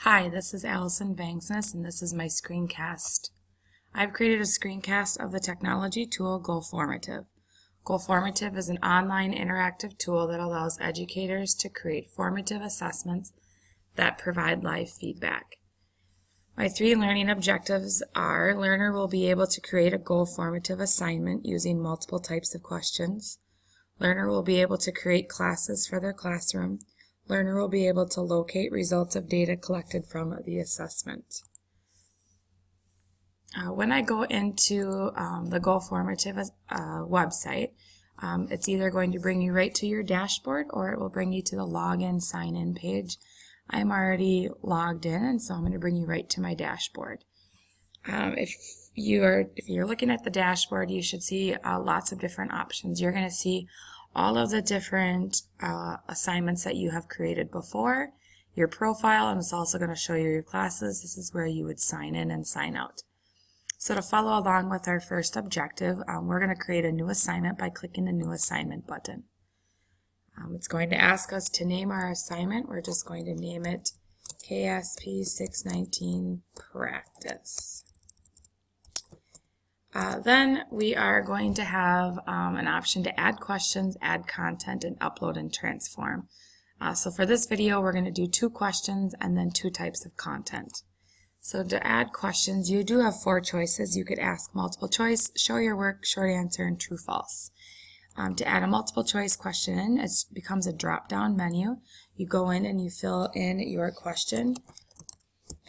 Hi, this is Allison Banksness, and this is my screencast. I've created a screencast of the technology tool GoFormative. GoFormative is an online interactive tool that allows educators to create formative assessments that provide live feedback. My three learning objectives are: learner will be able to create a GoFormative assignment using multiple types of questions. Learner will be able to create classes for their classroom. Learner will be able to locate results of data collected from the assessment. When I go into the GoFormative website, it's either going to bring you right to your dashboard or it will bring you to the login sign-in page. I'm already logged in, and so I'm going to bring you right to my dashboard. If you're looking at the dashboard, you should see lots of different options. You're going to see all of the different assignments that you have created before, your profile, and it's also going to show you your classes. This is where you would sign in and sign out. So to follow along with our first objective, we're going to create a new assignment by clicking the New Assignment button. It's going to ask us to name our assignment. We're just going to name it KSP 619 Practice. Then we are going to have an option to add questions, add content, and upload and transform. So for this video, we're going to do 2 questions and then 2 types of content. So to add questions, you do have 4 choices. You could ask multiple choice, show your work, short answer, and true false. To add a multiple choice question in, it becomes a drop-down menu. You go in and you fill in your question.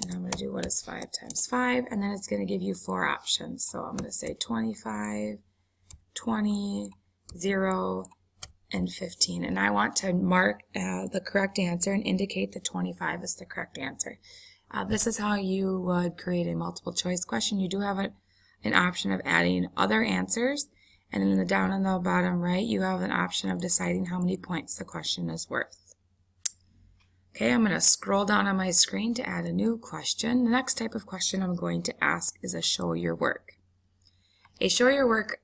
And I'm going to do what is 5 times 5, and then it's going to give you 4 options. So I'm going to say 25, 20, 0, and 15. And I want to mark the correct answer and indicate that 25 is the correct answer. This is how you would create a multiple choice question. You do have an option of adding other answers, and then down in the bottom right, you have an option of deciding how many points the question is worth. Okay, I'm going to scroll down on my screen to add a new question. The next type of question I'm going to ask is a show your work. A show your work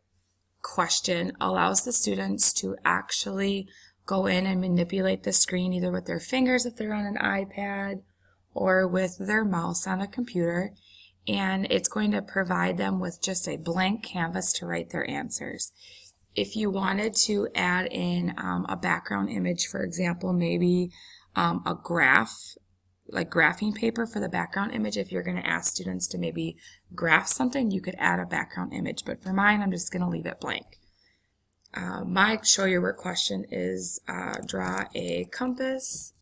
question allows the students to actually go in and manipulate the screen either with their fingers if they're on an iPad or with their mouse on a computer, and it's going to provide them with just a blank canvas to write their answers. If you wanted to add in a background image, for example, maybe a graph, like graphing paper for the background image, if you're going to ask students to maybe graph something, you could add a background image. But for mine, I'm just going to leave it blank. My show your work question is draw a compass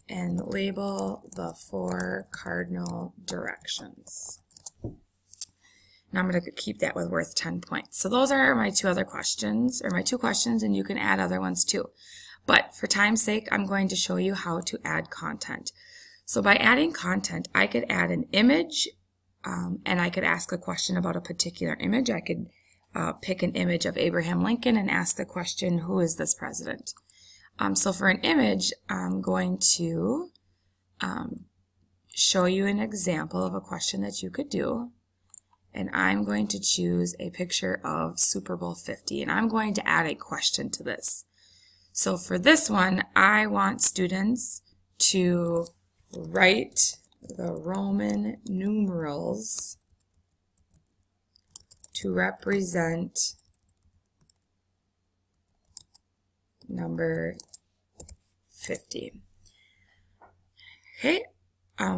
and label the 4 cardinal directions. Now I'm going to keep that with worth 10 points. So those are my 2 other questions, or my 2 questions, and you can add other ones too. But for time's sake, I'm going to show you how to add content. So by adding content, I could add an image, and I could ask a question about a particular image. I could pick an image of Abraham Lincoln and ask the question, who is this president? So for an image, I'm going to show you an example of a question that you could do. And I'm going to choose a picture of Super Bowl 50, and I'm going to add a question to this. So for this one, I want students to write the Roman numerals to represent number 50. Okay.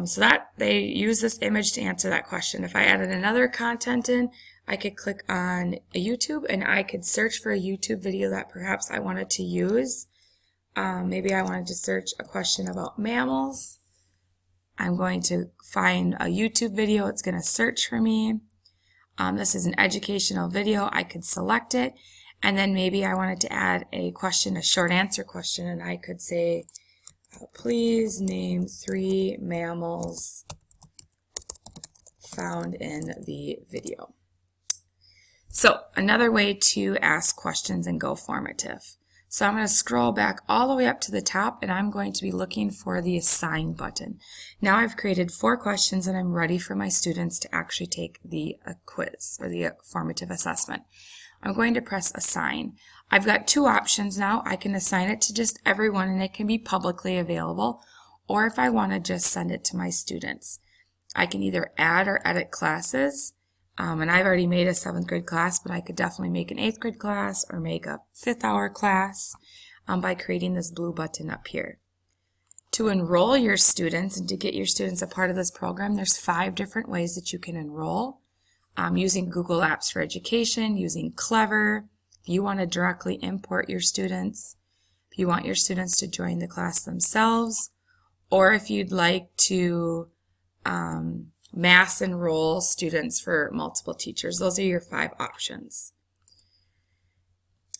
So that they use this image to answer that question. If I added another content in, I could click on a YouTube and I could search for a YouTube video that perhaps I wanted to use. Maybe I wanted to search a question about mammals. I'm going to find a YouTube video. It's going to search for me. This is an educational video. I could select it. And then maybe I wanted to add a question, a short answer question, and I could say, please name 3 mammals found in the video. So another way to ask questions in GoFormative. So I'm going to scroll back all the way up to the top, and I'm going to be looking for the Assign button. Now I've created 4 questions and I'm ready for my students to actually take the quiz or the formative assessment. I'm going to press Assign. I've got 2 options now. I can assign it to just everyone and it can be publicly available, or if I want to just send it to my students. I can either add or edit classes, and I've already made a 7th grade class, but I could definitely make an 8th grade class or make a 5th hour class by creating this blue button up here. To enroll your students and to get your students a part of this program, there's 5 different ways that you can enroll. Using Google Apps for Education, using Clever, if you want to directly import your students, if you want your students to join the class themselves, or if you'd like to mass enroll students for multiple teachers. Those are your 5 options.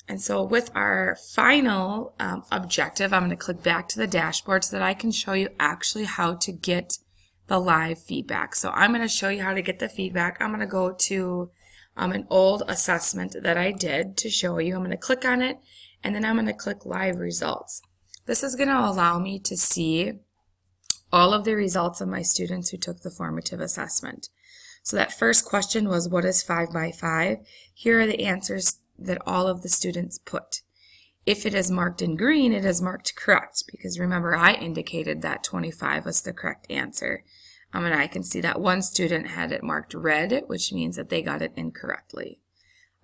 And so with our final objective, I'm going to click back to the dashboard so that I can show you actually how to get the live feedback. So I'm going to show you how to get the feedback. I'm going to go to an old assessment that I did to show you. I'm going to click on it, and then I'm going to click Live Results. This is going to allow me to see all of the results of my students who took the formative assessment. So that first question was, what is 5 by 5? Here are the answers that all of the students put. If it is marked in green, it is marked correct, because remember I indicated that 25 was the correct answer. And I can see that one student had it marked red, which means that they got it incorrectly.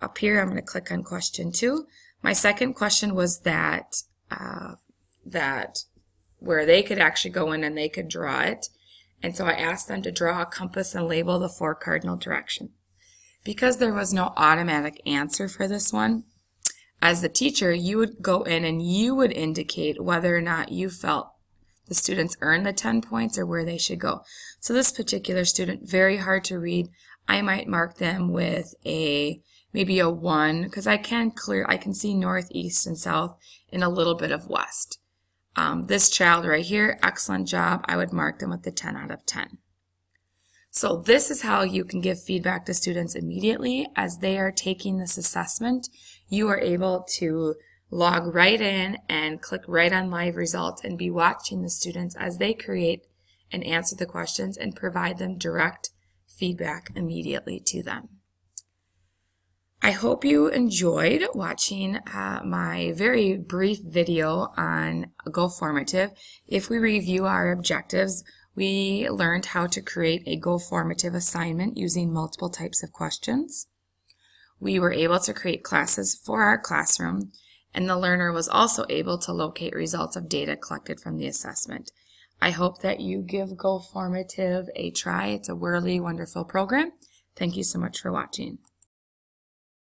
Up here I'm going to click on question 2. My second question was that where they could actually go in and they could draw it. And so I asked them to draw a compass and label the 4 cardinal directions. Because there was no automatic answer for this one, as the teacher, you would go in and you would indicate whether or not you felt the students earned the 10 points or where they should go. So this particular student, very hard to read, I might mark them with maybe a 1, because I can see north, east, and south, and a little bit of west. This child right here, excellent job. I would mark them with the 10 out of 10. So this is how you can give feedback to students immediately as they are taking this assessment. You are able to log right in and click right on Live Results and be watching the students as they create and answer the questions and provide them direct feedback immediately to them. I hope you enjoyed watching my very brief video on GoFormative. If we review our objectives, we learned how to create a GoFormative assignment using multiple types of questions. We were able to create classes for our classroom, and the learner was also able to locate results of data collected from the assessment. I hope that you give GoFormative a try. It's a really wonderful program. Thank you so much for watching.